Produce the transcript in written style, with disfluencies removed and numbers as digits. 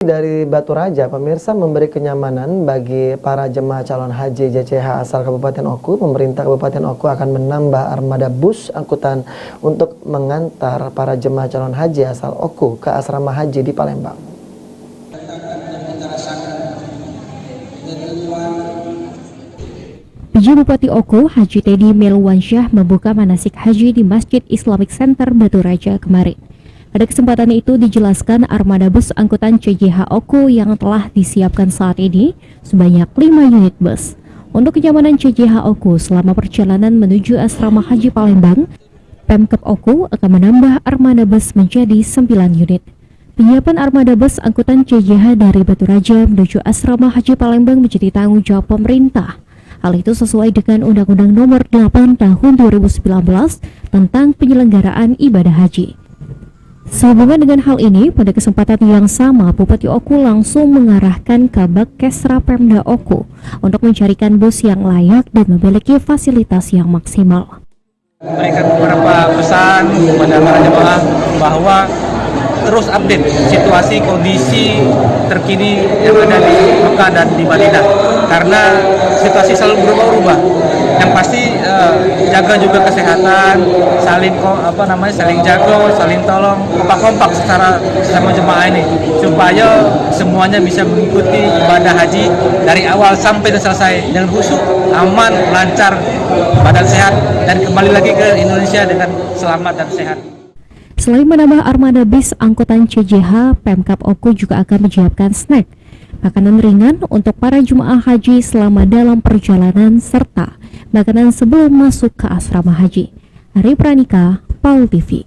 Dari Batu Raja, pemirsa, memberi kenyamanan bagi para jemaah calon haji JCH asal Kabupaten Oku. Pemerintah Kabupaten Oku akan menambah armada bus angkutan untuk mengantar para jemaah calon haji asal Oku ke asrama haji di Palembang. PJ Bupati Oku, Haji Teddy Melwansyah membuka manasik haji di Masjid Islamic Center Batu Raja kemarin. Pada kesempatan itu dijelaskan armada bus angkutan CJH Oku yang telah disiapkan saat ini sebanyak 5 unit bus. Untuk kenyamanan CJH Oku selama perjalanan menuju asrama haji Palembang, Pemkab Oku akan menambah armada bus menjadi 9 unit. Penyiapan armada bus angkutan CJH dari Batu Raja menuju asrama haji Palembang menjadi tanggung jawab pemerintah. Hal itu sesuai dengan Undang-Undang Nomor 8 Tahun 2019 tentang penyelenggaraan ibadah haji. Sehubungan dengan hal ini, pada kesempatan yang sama, Bupati Oku langsung mengarahkan Kabag Kesra Pemda Oku untuk mencarikan bus yang layak dan memiliki fasilitas yang maksimal. Berikan beberapa pesan kepada para jemaah bahwa terus update situasi kondisi terkini yang ada di Mekah dan di Madinah, karena situasi selalu berubah-ubah. Yang pasti jaga juga kesehatan, saling jaga, saling tolong, kompak-kompak secara sama jemaah ini supaya semuanya bisa mengikuti ibadah haji dari awal sampai selesai dengan khusyuk, aman, lancar, badan sehat, dan kembali lagi ke Indonesia dengan selamat dan sehat. Selain menambah armada bis angkutan CJH, Pemkab Oku juga akan menyiapkan snack, makanan ringan untuk para jemaah haji selama dalam perjalanan serta makanan sebelum masuk ke asrama haji. Ari Pranika, Paul TV.